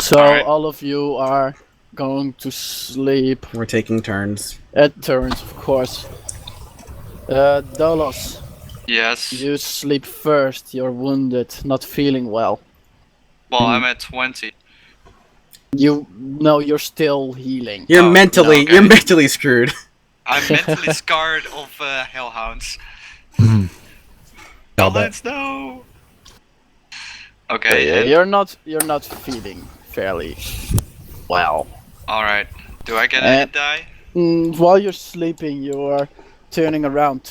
So Alright. all of you are going to sleep We're taking turns. at turns, of course. Dolos, Yes. you sleep first. You're wounded, not feeling well. Well, I'm at 20. You're still healing. You're Oh, mentally, no, okay. you're mentally screwed. I'm mentally scarred of hellhounds. I'll bet. Hellhounds, no! Okay, Yeah, and... you're not feeling fairly well. Alright. Do I get a hit die? While you're sleeping, you are turning around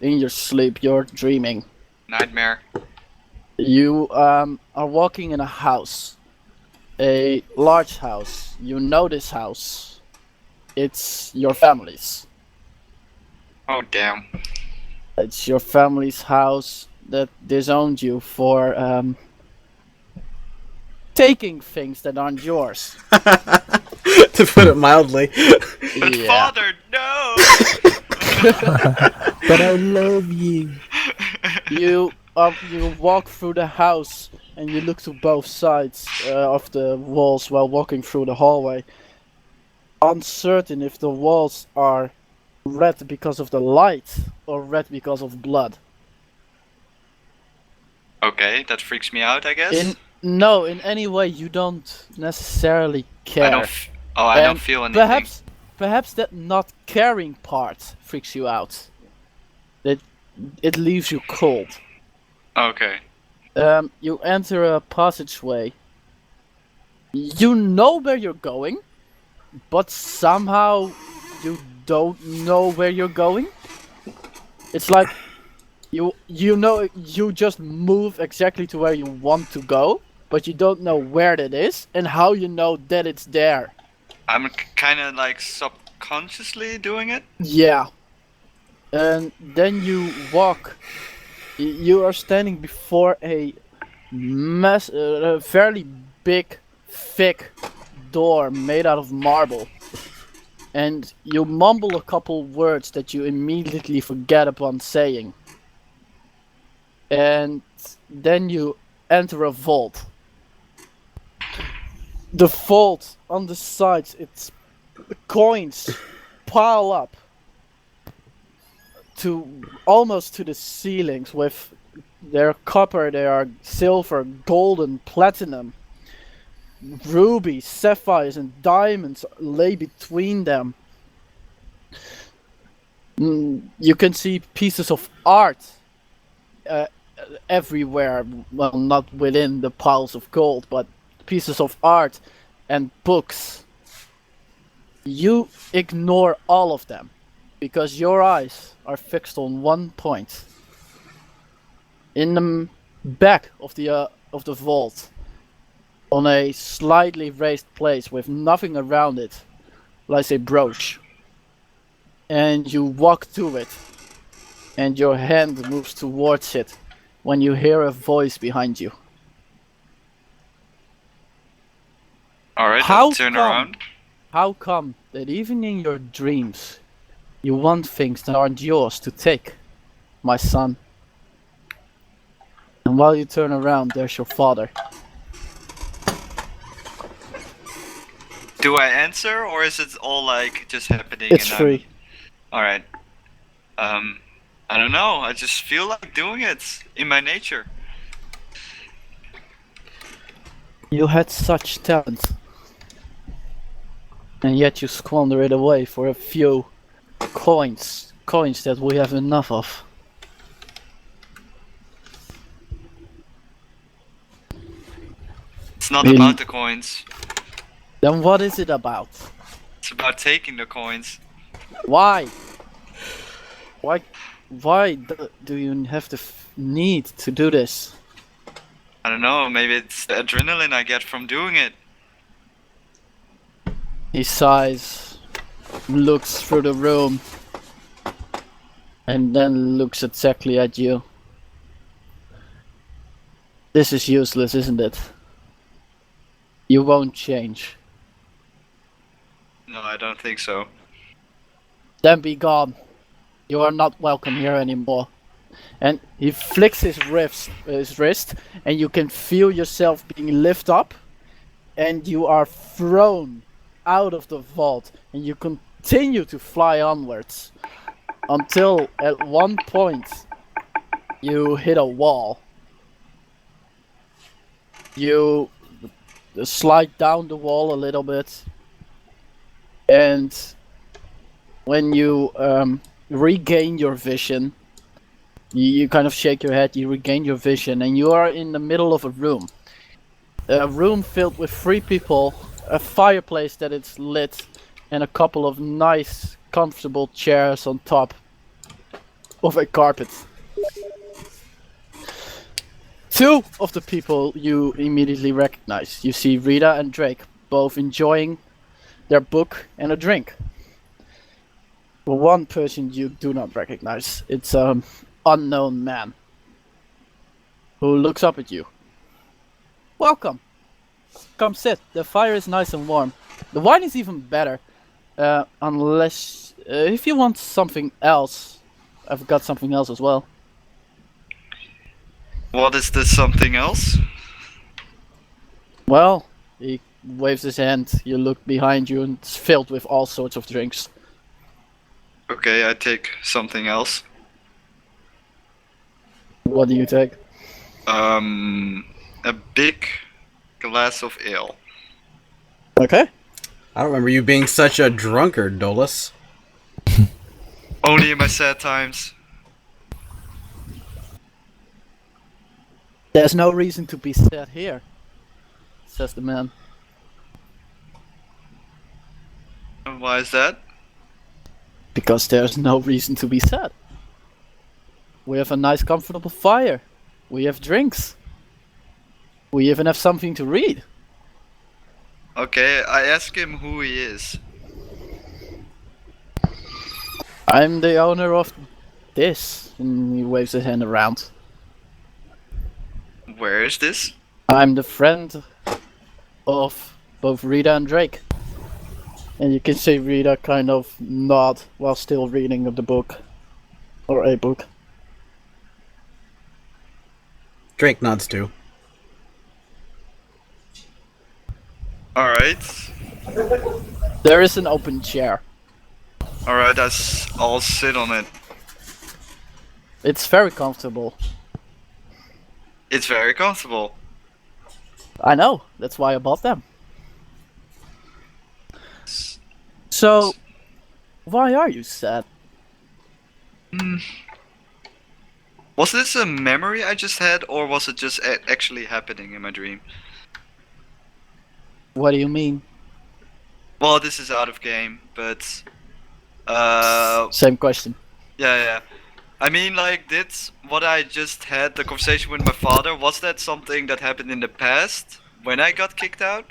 in your sleep. You're dreaming. Nightmare. You are walking in a house, a large house. You know this house. It's your family's. Oh, damn. It's your family's house that disowned you for taking things that aren't yours. To put it mildly. But father, no! But I love you. You walk through the house and you look to both sides of the walls while walking through the hallway. Uncertain if the walls are red because of the light or red because of blood. Okay, that freaks me out, I guess. In any way you don't necessarily care. I don't feel anything. Perhaps that not caring part freaks you out. It leaves you cold. Okay. You enter a passageway. You know where you're going, but somehow you don't know where you're going. It's like you know you just move exactly to where you want to go, but you don't know where that is and how you know that it's there. I'm kind of like subconsciously doing it. Yeah. And then you walk. You are standing before a fairly big, thick door made out of marble. And you mumble a couple words that you immediately forget upon saying. And then you enter a vault. The vault on the sides, it's coins pile up to almost to the ceilings with their copper, they are silver, golden, platinum, rubies, sapphires and diamonds lay between them. You can see pieces of art everywhere, well, not within the piles of gold, but pieces of art and books. You ignore all of them because your eyes are fixed on one point. In the back of the vault, on a slightly raised place with nothing around it, lies a brooch. And you walk to it, and your hand moves towards it when you hear a voice behind you. Alright, I'll turn around. How come that even in your dreams you want things that aren't yours to take, my son? And while you turn around, there's your father. Do I answer, or is it all like just happening? It's free. Alright. I don't know, I just feel like doing it in my nature. You had such talent. And yet you squander it away for a few coins that we have enough of. It's not about the coins. Then what is it about? It's about taking the coins. Why? Why do you have the need to do this? I don't know, maybe it's the adrenaline I get from doing it. He sighs, looks through the room, and then looks exactly at you. This is useless, isn't it? You won't change. No, I don't think so. Then be gone. You are not welcome here anymore. And he flicks his wrist, and you can feel yourself being lifted up and you are thrown out of the vault, and you continue to fly onwards until at one point you hit a wall. You slide down the wall a little bit, and when you regain your vision, you kind of shake your head, you regain your vision, and you are in the middle of a room. A room filled with 3 people, a fireplace that is lit, and a couple of nice, comfortable chairs on top of a carpet. 2 of the people you immediately recognize. You see Rita and Drake, both enjoying their book and a drink. One person you do not recognize. It's an unknown man who looks up at you. Welcome. Come sit. The fire is nice and warm. The wine is even better. Unless... if you want something else. I've got something else as well. What is this something else? Well, he waves his hand. You look behind you and it's filled with all sorts of drinks. Okay, I take something else. What do you take? A big glass of ale. Okay. I don't remember you being such a drunkard, Dolos. Only in my sad times. There's no reason to be sad here, says the man. And why is that? Because there's no reason to be sad. We have a nice comfortable fire. We have drinks. We even have something to read. Okay, I ask him who he is. I'm the owner of this. And he waves his hand around. Where is this? I'm the friend of both Rita and Drake. And you can see Rita kind of nod while still reading the book. Or a book. Drake nods too. Alright. There is an open chair. Alright, I'll sit on it. It's very comfortable. It's very comfortable. I know, that's why I bought them. So, why are you sad? Was this a memory I just had, or was it just actually happening in my dream? What do you mean? Well, this is out of game, but... Same question. Yeah. I mean, like, did what I just had, the conversation with my father, was that something that happened in the past, when I got kicked out?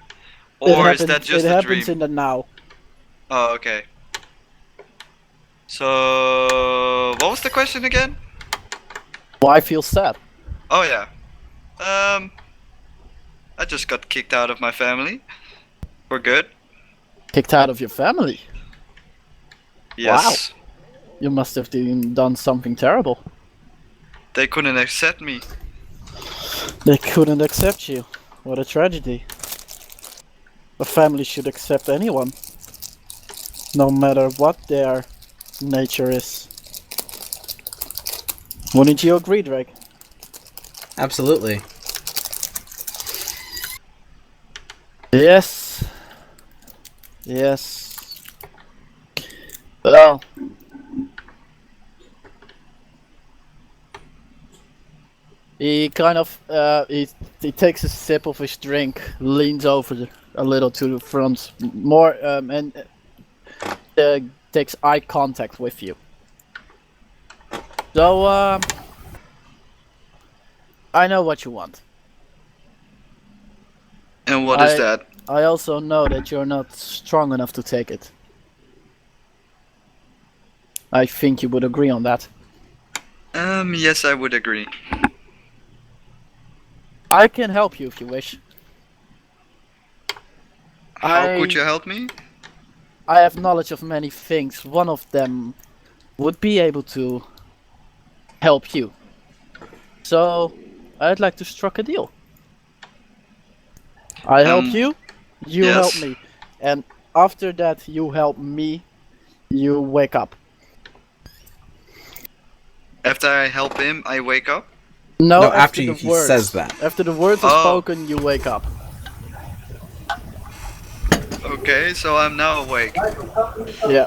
Or is that just it a happens dream? in the now. Oh, okay. So, what was the question again? Why feel sad? Oh yeah. I just got kicked out of my family. For good. Kicked out of your family? Yes. You must have done something terrible. They couldn't accept me. They couldn't accept you. What a tragedy. A family should accept anyone. No matter what their nature is. Wouldn't you agree, Drake? Absolutely. Yes. Yes. Well. He kind of, he takes a sip of his drink, leans over a little to the front, more, and takes eye contact with you. So, I know what you want. And what is that? I also know that you're not strong enough to take it. I think you would agree on that. Yes, I would agree. I can help you if you wish. How could you help me? I have knowledge of many things. One of them would be able to help you. So, I'd like to strike a deal. I help you, You Yes. help me, and after that you help me. You wake up. After I help him, I wake up. No, No, after after the he words. says that. After the words are Oh. spoken, you wake up. Okay, so I'm now awake. Yeah.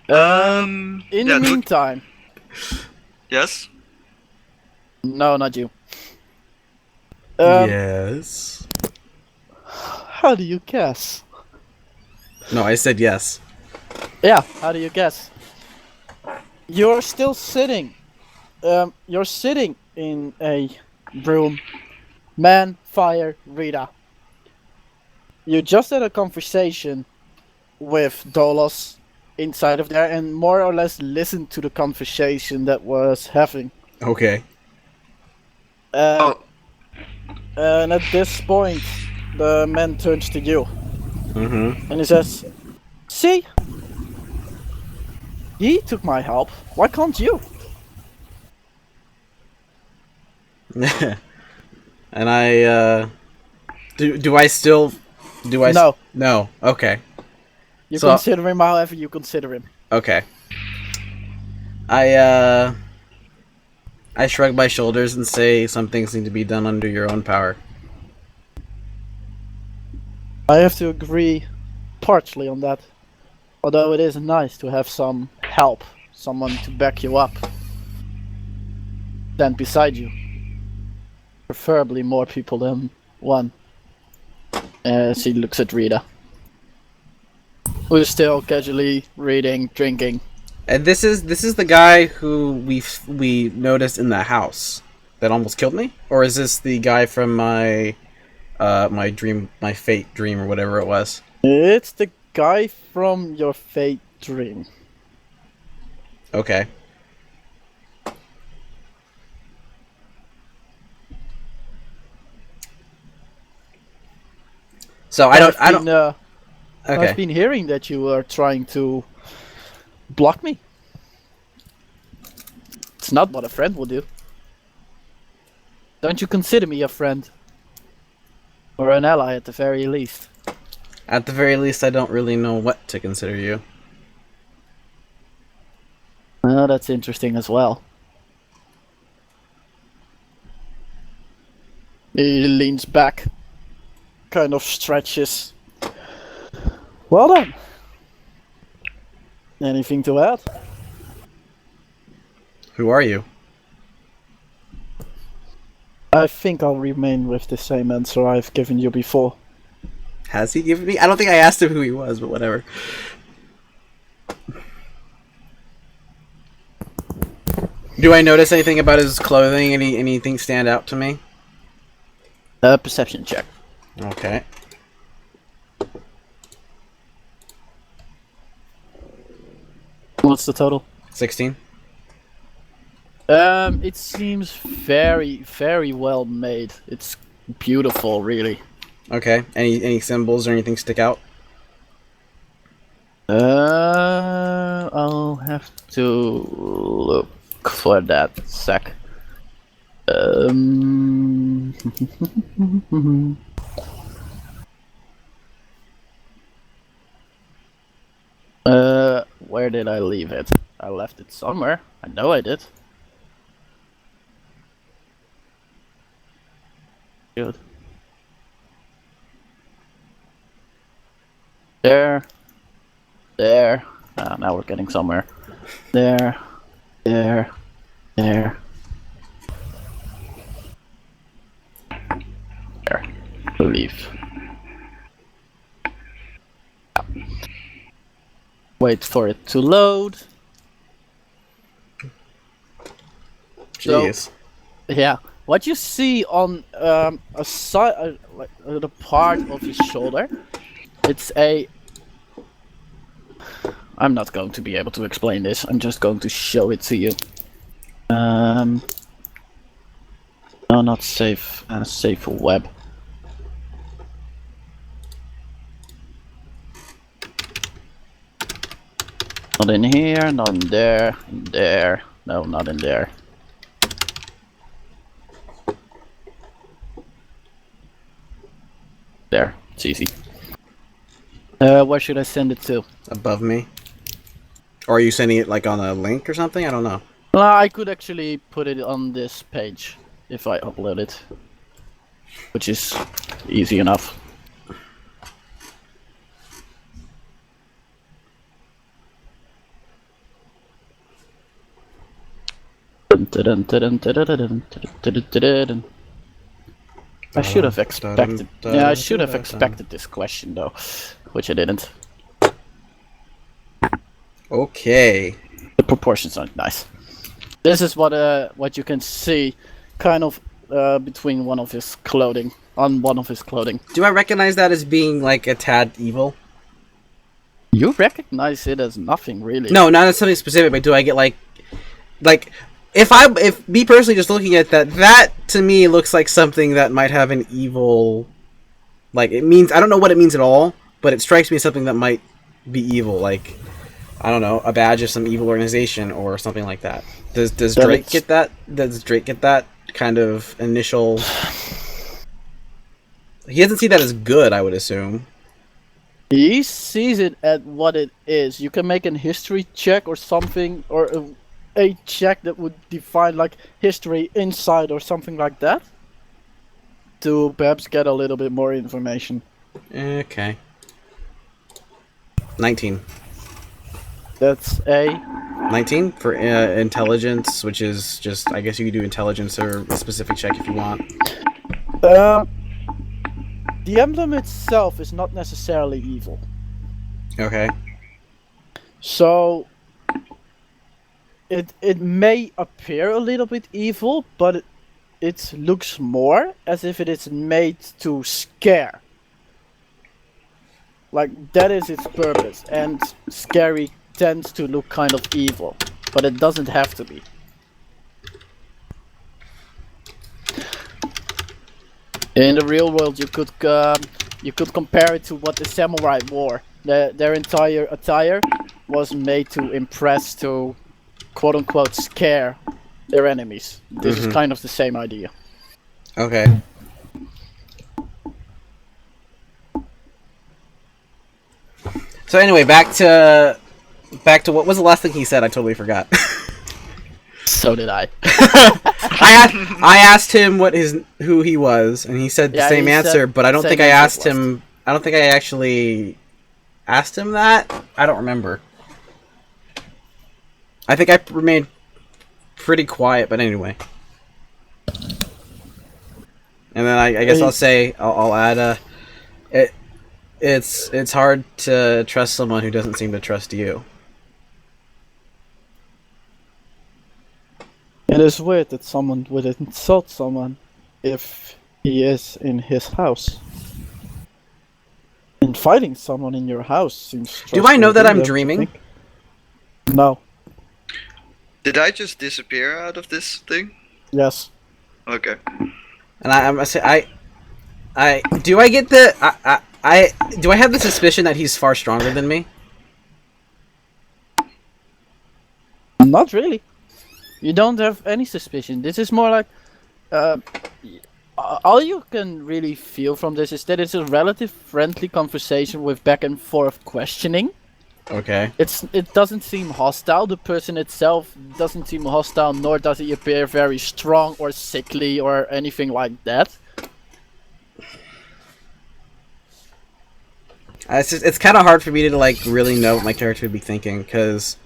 In yeah, the meantime, yes. no, not you. Yes. How do you guess? No, I said yes. Yeah, how do you guess? You're still sitting. You're sitting in a room. Man, fire, Rita. You just had a conversation with Dolos inside of there and more or less listened to the conversation that was having. Okay. Oh, And at this point, the man turns to you Mm-hmm. and he says, "See? He took my help. Why can't you?" And I, do I still, do I? No. No. Okay. You So- consider him however you consider him. Okay. I shrug my shoulders and say some things need to be done under your own power. I have to agree partially on that. Although it is nice to have some help, someone to back you up, stand beside you. Preferably more people than one. As he looks at Rita, who is still casually reading, drinking. And this is the guy who we noticed in the house that almost killed me, or is this the guy from my my fate dream or whatever it was? It's the guy from your fate dream. Okay. So I don't. I've Okay. been hearing that you are trying to block me. It's not what a friend will do. Don't you consider me a friend? Or an ally at the very least? At the very least, I don't really know what to consider you. Well, that's interesting as well. He leans back, kind of stretches. Well done. Anything to add? Who are you? I think I'll remain with the same answer I've given you before. Has he given me? I don't think I asked him who he was, but whatever. Do I notice anything about his clothing? Anything stand out to me? Perception check. Okay. What's the total? 16. It seems very, very well made. It's beautiful, really. Okay. Any symbols or anything stick out? I'll have to look for that sec. Where did I leave it? I left it somewhere. I know I did. Good. There. There. Ah, now we're getting somewhere. There. There. There. There. Believe. Wait for it to load. Jeez. Yeah. What you see on a side, like the part of his shoulder, it's a. I'm not going to be able to explain this. I'm just going to show it to you. No, not safe. Safe for web. Not in here. Not in there. In there. No, not in there. It's easy. Where should I send it to? Above me. Or are you sending it like on a link or something? I don't know. I could actually put it on this page if I upload it, which is easy enough. I should have expected. Yeah, I should have expected this question though, which I didn't. Okay. The proportions aren't nice. This is what you can see, kind of between one of his clothing, on one of his clothing. Do I recognize that as being like a tad evil? You recognize it as nothing really. No, not as something specific, but do I get like if me personally just looking at that to me looks like something that might have an evil, like it means, I don't know what it means at all, but it strikes me as something that might be evil, like I don't know, a badge of some evil organization or something like that. Does Drake get that? Does Drake get that kind of initial? He doesn't see that as good, I would assume. He sees it at what it is. You can make a history check or something, or a check that would define like history inside or something like that, to perhaps get a little bit more information. Okay. 19. That's a 19 for intelligence, which is just, I guess you could do intelligence or a specific check if you want. The emblem itself is not necessarily evil. Okay. So it may appear a little bit evil, but it looks more as if it is made to scare. Like that is its purpose, and scary tends to look kind of evil, but it doesn't have to be. In the real world, you could compare it to what the samurai wore. Their entire attire was made to impress, to quote unquote scare their enemies. This is kind of the same idea. Okay. So anyway, back to what was the last thing he said? I totally forgot. So did I. I asked him who he was, and he said the same answer, but I don't think I asked him. I don't think I actually asked him that. I don't remember. I think I remained pretty quiet, but anyway. And then I guess I'll say I'll add it's hard to trust someone who doesn't seem to trust you. It is weird that someone would insult someone if he is in his house. Inviting someone in your house seems... Do I know that I'm dreaming? No. Did I just disappear out of this thing? Yes. Okay. And I do I get the do I have the suspicion that he's far stronger than me? Not really. You don't have any suspicion. This is more like... all you can really feel from this is that it's a relative friendly conversation with back and forth questioning. Okay. It doesn't seem hostile. The person itself doesn't seem hostile, nor does he appear very strong or sickly or anything like that. It's kind of hard for me to like really know what my character would be thinking, because...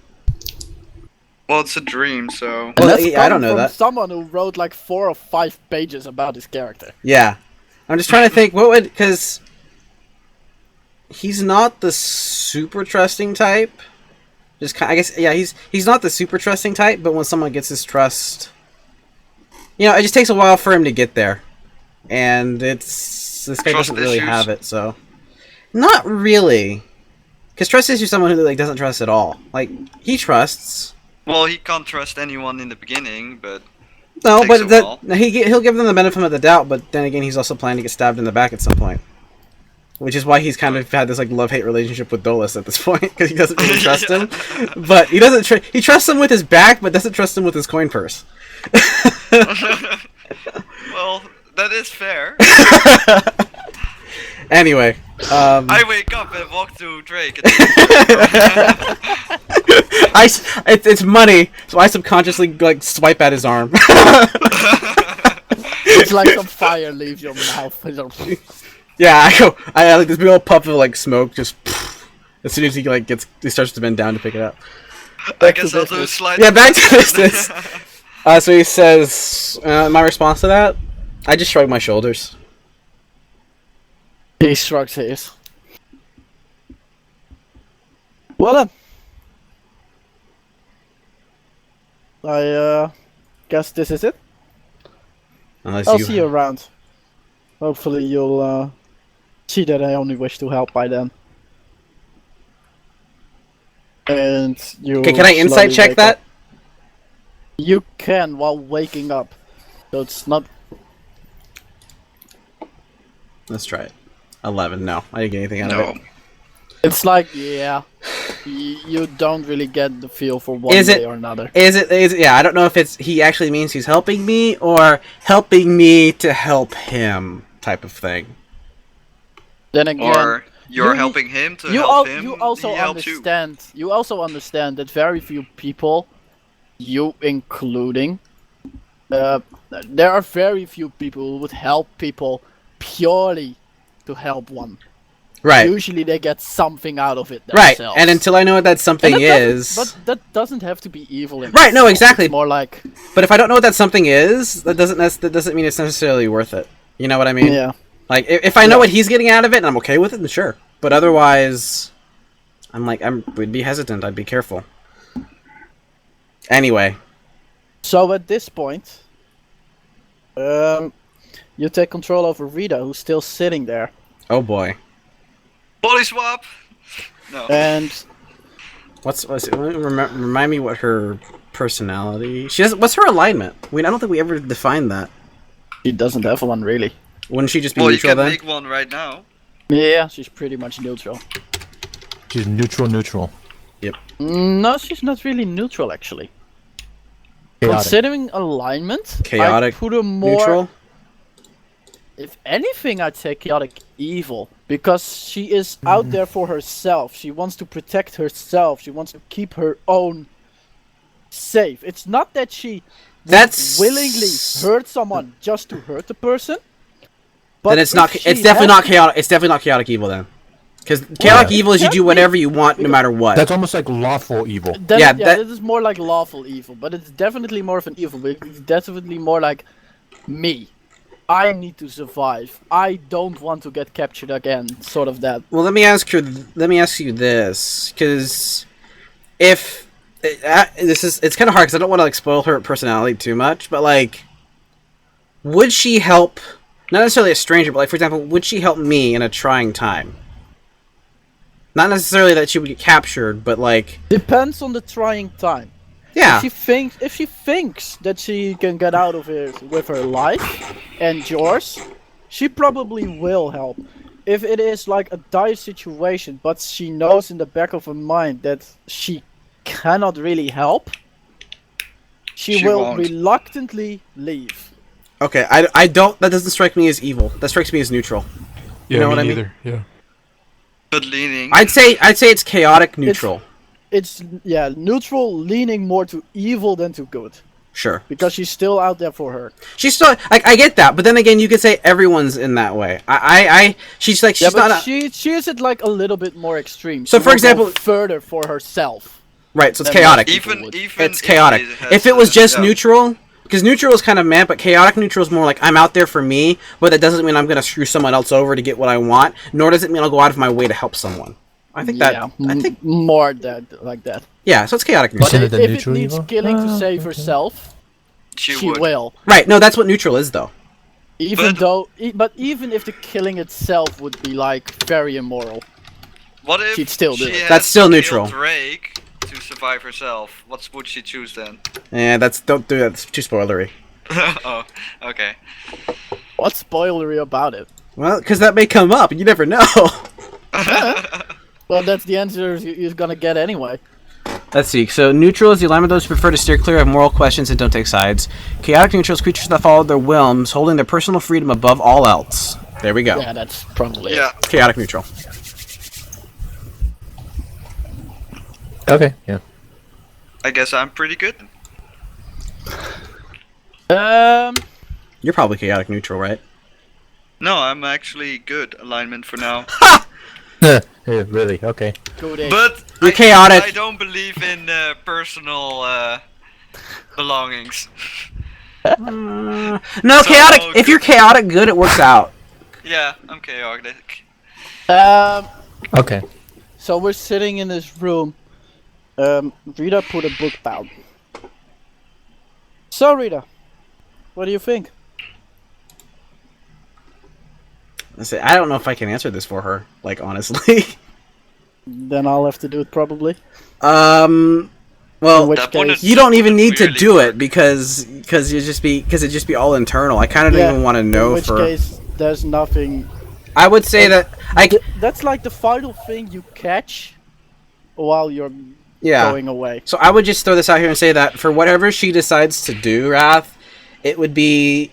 Well, it's a dream, so... Well, I don't know from that. Someone who wrote like 4 or 5 pages about his character. Yeah. I'm just trying to think, what would... Because... He's not the super trusting type. Just I guess, yeah, he's not the super trusting type, but when someone gets his trust... You know, it just takes a while for him to get there. And this guy Trust doesn't really issues? have it, so... Not really. Because trust issues someone who like doesn't trust at all. Like, he trusts... Well, he can't trust anyone in the beginning, but... No, takes but a while. he'll give them the benefit of the doubt, but then again, he's also planning to get stabbed in the back at some point. Which is why he's kind of had this like love-hate relationship with Dolos at this point, because he doesn't really trust him. But he doesn't. He trusts him with his back, but doesn't trust him with his coin purse. Well, that is fair. Anyway, I wake up and walk to Drake. It's money, so I subconsciously like swipe at his arm. It's like some fire leaves your mouth. Yeah, I like this big old puff of like smoke just as soon as he starts to bend down to pick it up. I guess I'll do a slide. Yeah, back to business. So he says, my response to that, I just shrug my shoulders. He shrugs his. Well then. I guess this is it. I'll see you around. Hopefully you'll see that I only wish to help by then. And you. Okay, can I insight check that? Up. You can while waking up. So it's not. Let's try it. 11. No, I didn't get anything out of it. It's like, yeah, you don't really get the feel for one way or another. Is it? Yeah, I don't know if he actually means he's helping me or helping me to help him type of thing. Then again, or you're helping him to help him. You also understand. You also understand that very few people, you including, there are very few people who would help people purely to help one. Right. Usually they get something out of it themselves. Right, and until I know what that something is... But that doesn't have to be evil in Right, no, exactly. It's more like... But if I don't know what that something is, that doesn't mean it's necessarily worth it. You know what I mean? Yeah. Like, if I know what he's getting out of it and I'm okay with it, then sure. But otherwise, we'd be hesitant, I'd be careful. Anyway. So at this point, you take control over Rita, who's still sitting there. Oh boy. Body swap. No. And remind me what her personality. What's her alignment? I don't think we ever defined that. She doesn't have one really. Wouldn't she just be neutral then? You can make one right now. Yeah, she's pretty much neutral. She's neutral. Yep. No, she's not really neutral actually. Chaotic. Considering alignment, Chaotic. I put her more. Neutral. If anything, I'd say chaotic evil, because she is out there for herself. She wants to protect herself. She wants to keep her own safe. It's not that she willingly hurt someone just to hurt the person. But then it's not. It's definitely not chaotic. It's definitely not chaotic evil then, because chaotic evil is you do whatever you want no matter what. That's almost like lawful evil. That is more like lawful evil, but it's definitely more of an evil. It's definitely more like me. I need to survive. I don't want to get captured again. Sort of that. Well, let me ask you this, because if it's kind of hard because I don't want to like spoil her personality too much, but like, would she help? Not necessarily a stranger, but like for example, would she help me in a trying time? Not necessarily that she would get captured, but like depends on the trying time. Yeah. If she thinks that she can get out of here with her life and yours, she probably will help. If it is like a dire situation, but she knows in the back of her mind that she cannot really help, she will won't. reluctantly leave. Okay, I don't. That doesn't strike me as evil. That strikes me as neutral. Yeah, you know what I mean? Neither. Yeah. But leaning. I'd say it's chaotic neutral. It's neutral, leaning more to evil than to good. Sure. Because she's still out there for her. She's still like I get that, but then again, you could say everyone's in that way. She's like she's not. She is it like a little bit more extreme. So she for will example, go further for herself. Right. So it's chaotic. Even it's chaotic. If it was just neutral. Because neutral is kind of meh, but chaotic neutral is more like I'm out there for me, but that doesn't mean I'm going to screw someone else over to get what I want, nor does it mean I'll go out of my way to help someone. I think I think more like that. Yeah, so it's chaotic But neutral. if it needs killing to save herself, she will. Right, no, that's what neutral is, though. Even if the killing itself would be like very immoral, what if she'd still do it. That's still neutral. Drake to survive herself. What would she choose then? Yeah, don't do that. It's too spoilery. Oh, okay. What's spoilery about it? Well, because that may come up, and you never know. Well, that's the answer you're gonna get anyway. Let's see. So neutral is the alignment of those who prefer to steer clear of moral questions and don't take sides. Chaotic neutral is creatures that follow their whims, holding their personal freedom above all else. There we go. Yeah, that's probably Yeah. Chaotic neutral. Okay, yeah. I guess I'm pretty good. it. You're probably chaotic neutral, right? No, I'm actually good alignment for now. Yeah, really? Okay. Good. But You're chaotic. I don't believe in personal belongings. No, So, chaotic. If good. you're chaotic good, it works out. Yeah, I'm chaotic. Okay. So we're sitting in this room. Rita put a book down. So Rita, what do you think? I don't know if I can answer this for her. Like honestly. Then I'll have to do it probably. Well, In which That case, wouldn't- you don't even need to really do work. it because it'd just be all internal. I kind of don't even want to know in which for. case, there's nothing. I would say that That's like the final thing you catch while you're yeah. going away. So I would just throw this out here and say that for whatever she decides to do, Wrath, it would be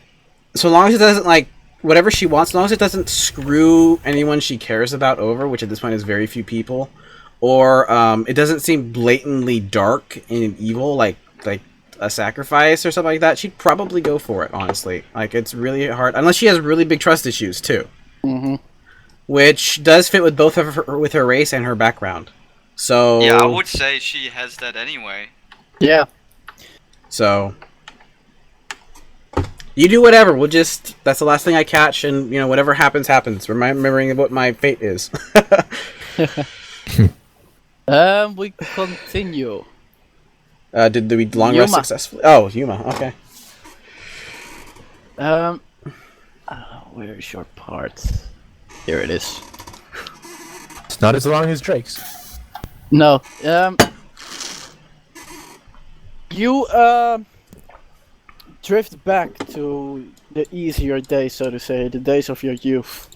so long as it doesn't like whatever she wants, as long as it doesn't screw anyone she cares about over, which at this point is very few people, or it doesn't seem blatantly dark and evil, like a sacrifice or something like that. She'd probably go for it, honestly. Like it's really hard, unless she has really big trust issues too, which does fit with both of her, with her race and her background. So Yeah, I would say she has that anyway. Yeah. So you do whatever. We'll just that's the last thing I catch, and you know whatever happens happens. Remembering what my fate is. We continue. Did we long rest Yuma. successfully? Oh, Yuma. Okay. Where is your part? Here it is. It's not as long as Drake's. No. You drift back to the easier days, so to say, the days of your youth.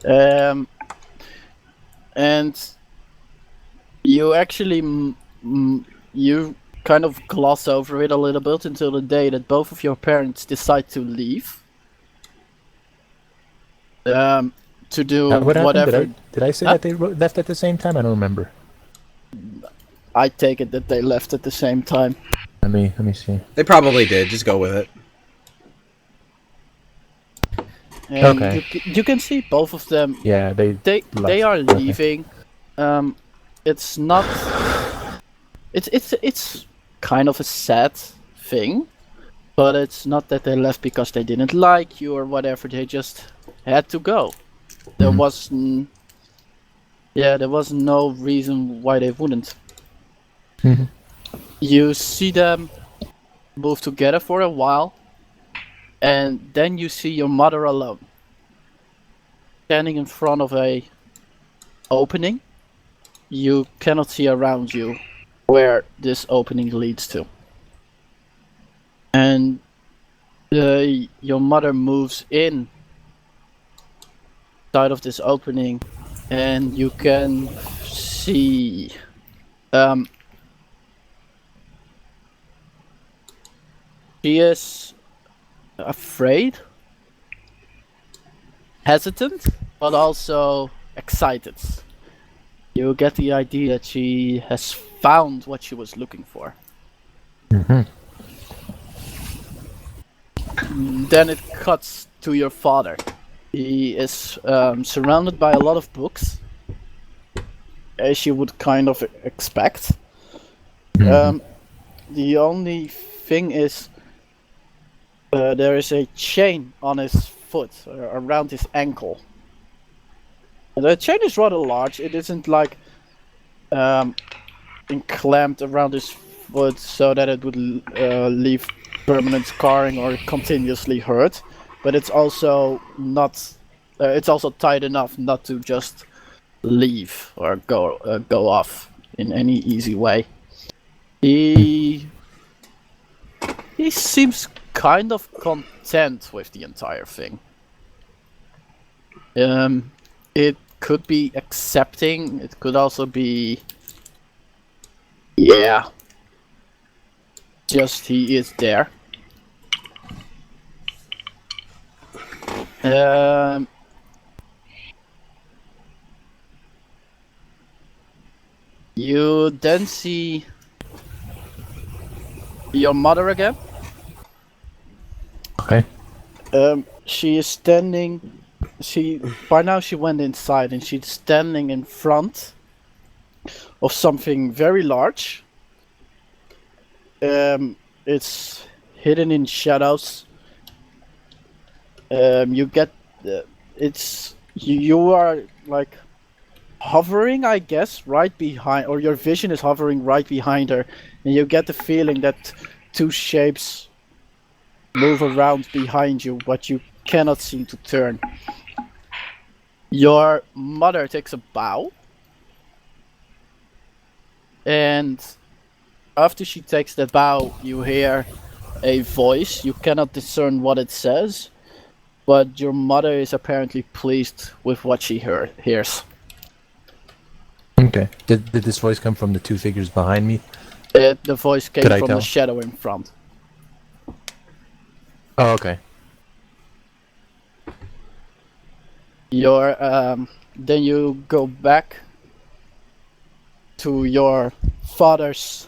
And you actually you kind of gloss over it a little bit until the day that both of your parents decide to leave. To do What happened? whatever. Did I say Huh? that they left at the same time? I don't remember. I take it that they left at the same time. Let me see. They probably did. Just go with it. And Okay. you can see both of them. Yeah, they They left. are Okay. leaving. It's not. It's kind of a sad thing, but it's not that they left because they didn't like you or whatever. They just had to go. There was there was no reason why they wouldn't. Mhm. You see them move together for a while, and then you see your mother alone, standing in front of a opening. You cannot see around you where this opening leads to. And your mother moves in side of this opening, and you can see she is afraid, hesitant, but also excited. You get the idea that she has found what she was looking for. Mhm. Then it cuts to your father. He is surrounded by a lot of books, as you would kind of expect. The only thing is there is a chain on his foot, around his ankle. The chain is rather large. It isn't like clamped around his foot so that it would leave permanent scarring or continuously hurt, but it's also not. It's also tight enough not to just leave or go off in any easy way. He seems kind of content with the entire thing. It could be accepting. It could also be, yeah. Just he is there. Um, you then see your mother again. Okay. She is standing. By now she went inside and she's standing in front of something very large. It's hidden in shadows. You get you are like hovering, I guess, right behind, or your vision is hovering right behind her, and you get the feeling that two shapes move around behind you, but you cannot seem to turn. Your mother takes a bow, and after she takes that bow, you hear a voice. You cannot discern what it says, but your mother is apparently pleased with what she hears. Okay. Did this voice come from the two figures behind me? The voice came Could I from tell? the shadow in front. Oh, okay. Then you go back to your father's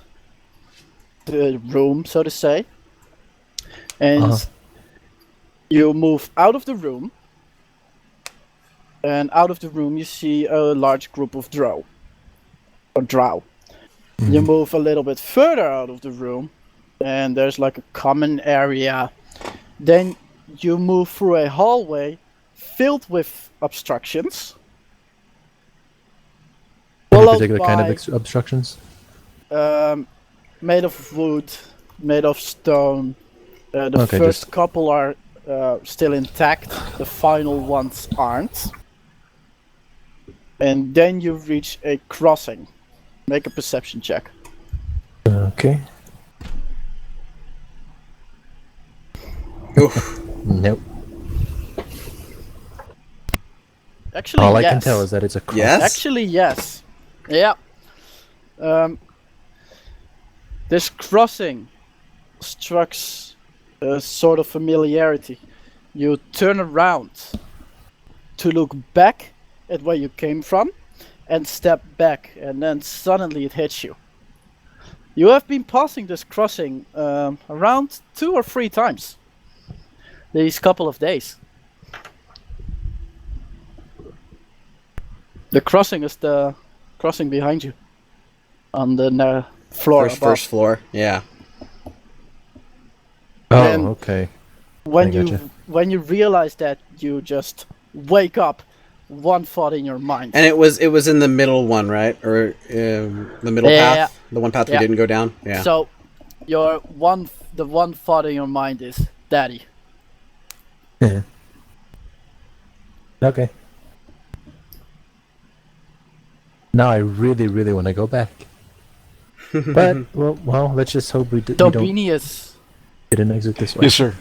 room, so to say, and you move out of the room, and out of the room you see a large group of drow. You move a little bit further out of the room, and there's like a common area. Then you move through a hallway filled with obstructions. Any Followed particular kind of by, obstructions? made of wood, made of stone. The Okay, first just- couple are still intact, the final ones aren't. And then you reach a crossing. Make a perception check. Okay. Oof. Nope. Actually, All yes. I can tell is that it's a cross. Yes? Actually, yes. Yeah. This crossing strikes a sort of familiarity. You turn around to look back at where you came from and step back, and then suddenly it hits you. You have been passing this crossing around 2 or 3 times these couple of days. The crossing is the crossing behind you on the floor above. First floor. Yeah. Oh, And okay. When I gotcha. when you realize that, you just wake up, one thought in your mind. And it was in the middle one, right? Or the middle Yeah. path? The one path we Yeah. didn't go down? Yeah. So, the one thought in your mind is Daddy. Okay. Now I really, really want to go back. But well, let's just hope we don't Tobinius, get an exit this way. Yes, sir.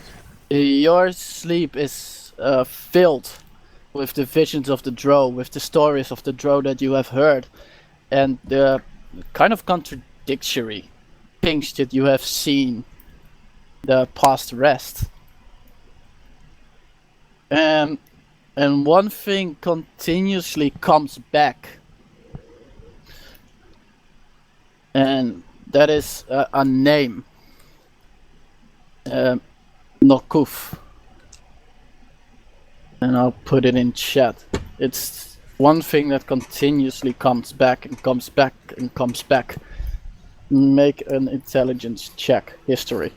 your sleep is filled with the visions of the drow, with the stories of the drow that you have heard, and the kind of contradictory things that you have seen the past rest. And one thing continuously comes back, and that is a name. Nokuf. And I'll put it in chat. It's one thing that continuously comes back and comes back and comes back. Make an intelligence check. History.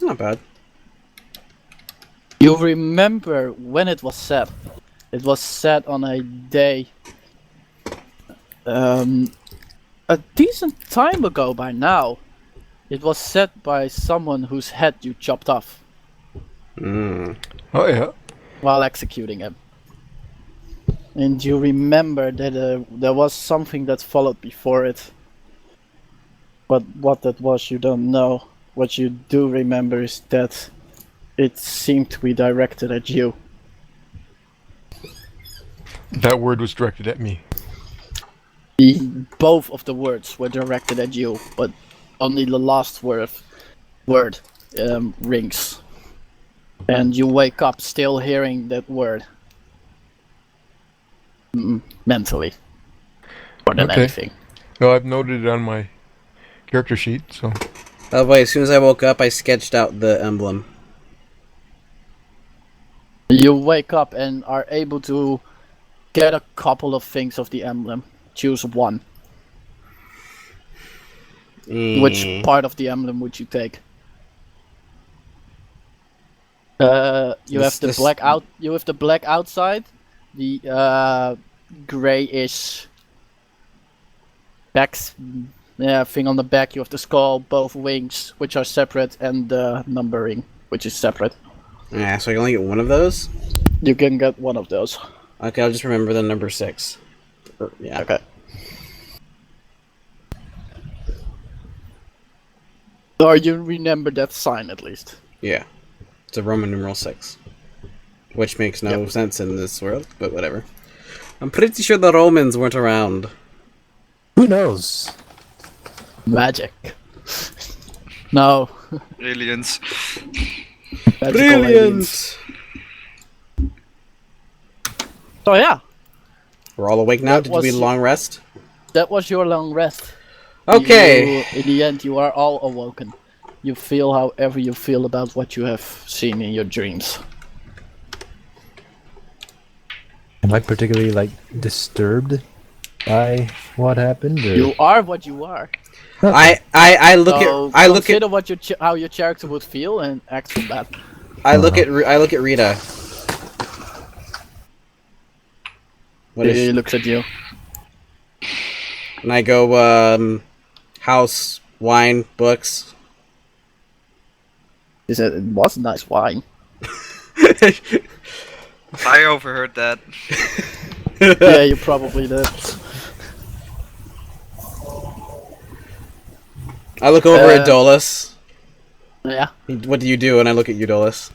Not bad. You remember when it was set. It was set on a day a decent time ago by now. It was set by someone whose head you chopped off Mm. Oh, yeah. while executing him. And you remember that there was something that followed before it. But what that was, you don't know. What you do remember is that It seemed to be directed at you. That word was directed at me. Both of the words were directed at you, but only the last word rings. And you wake up still hearing that word. Mentally. More than Okay. anything. No, I've noted it on my character sheet, so... By the way, as soon as I woke up, I sketched out the emblem. You wake up and are able to get a couple of things of the emblem. Choose one. Which part of the emblem would you take? You have the black out. You have the black outside, the grayish backs. Yeah, thing on the back. You have the skull, both wings, which are separate, and the numbering, which is separate. Yeah, so I can only get one of those? You can get one of those. Okay, I'll just remember the number 6. Yeah. Okay. Or you remember that sign at least. Yeah. It's a Roman numeral 6. Which makes no sense in this world, but whatever. I'm pretty sure the Romans weren't around. Who knows? Magic. No. Aliens. Magical aliens. So yeah, We're all awake now? That Did we was- long rest? that was your long rest. Okay. In the end, you are all awoken. You feel however you feel about what you have seen in your dreams. Am I particularly disturbed by what happened? Or... You are what you are. I look So at consider what how your character would feel and act from that. I look at Rita. What is He she? looks at you. And I go house, wine, books. He said it was nice wine. I overheard that. Yeah, you probably did. I look over at Dolos. Yeah. What do you do? And I look at you, Dolos.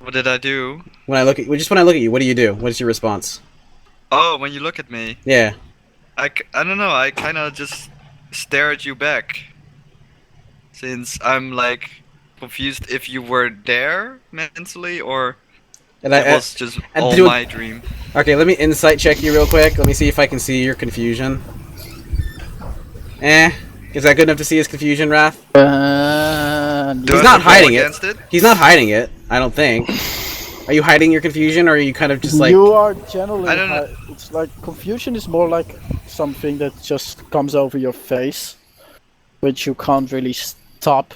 What did I do? When I look at you, what do you do? What is your response? Oh, when you look at me, Yeah. I don't know. I kind of just stare at you back. Since I'm confused if you were there mentally or And it was just all do it- my dream. Okay, let me insight check you real quick. Let me see if I can see your confusion. Is that good enough to see his confusion, Wrath? Do He's I not have to roll hiding it. against it. He's not hiding it, I don't think. Are you hiding your confusion, or are you kind of just like... You are generally. I don't know. It's like confusion is more like something that just comes over your face, which you can't really stop.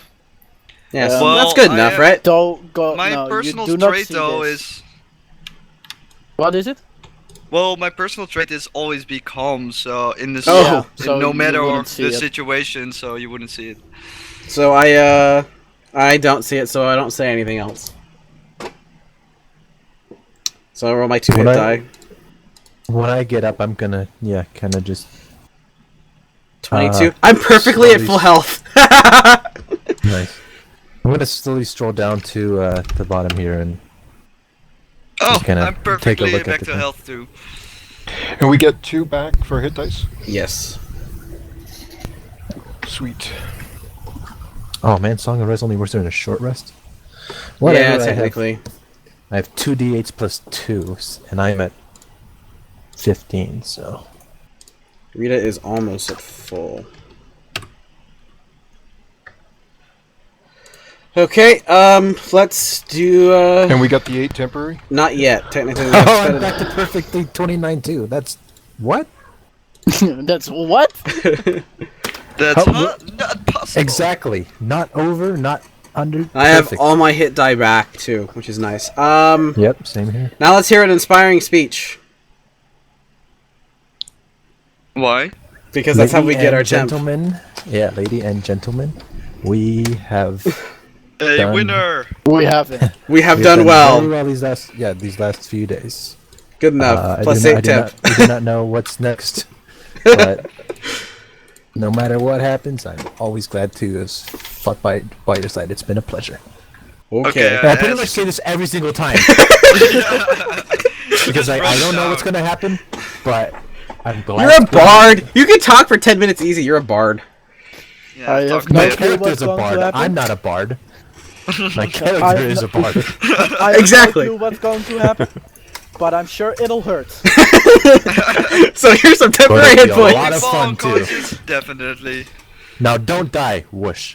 Yeah, Well, so that's good I enough, am- right? Don't go. My no, personal you do not trait see though this. is What is it? well, my personal trait is always be calm. So in this, Oh. Yeah, so no you matter wouldn't see the it. situation, so you wouldn't see it. So I don't see it, so I don't say anything else. So I roll my 2 hit When die. When I get up, I'm gonna, kind of just... 22. I'm perfectly at slowly full health. Nice. I'm gonna slowly stroll down to the bottom here and... Oh, Just gonna I'm take a perfectly look at back the to thing. health too. And we get 2 back for hit dice? Yes. Sweet. Oh man, Song of Rest only works during a short rest? Yeah, I have- technically. I have 2 d8s plus 2, and I'm at 15, so... Rita is almost at full. Okay, let's do, And we got the 8 temporary? not yet, technically. we Oh, have I'm back to perfectly 29 too. That's... What? That's what? That's How- not possible. Exactly. Not over, not under. I have perfect. all my hit die back, too, which is nice. Now Yep, same here. let's hear an inspiring speech. Why? Because that's how we Lady get and our temp. gentlemen. Yeah, lady and gentlemen, we have A Done. winner. We have it. We have we've done very well. well these last few days. Good enough. I Plus do 8 not, temp. I do not know what's next, but no matter what happens, I'm always glad to fight by your side. It's been a pleasure. Okay. And I pretty much say this every single time. Because I don't know what's gonna happen, but I'm glad. You're a bard! You can talk for 10 minutes easy, you're a bard. Yeah, I talk have no about My it. clue what's character's a going to bard. happen. I'm not a bard. My I character have is no- a bard. I have Exactly. no clue what's going to happen, but I'm sure it'll hurt. So here's some temporary But hit it'll be a lot points. of fun, Fall too. unconscious, definitely. Now don't die, whoosh.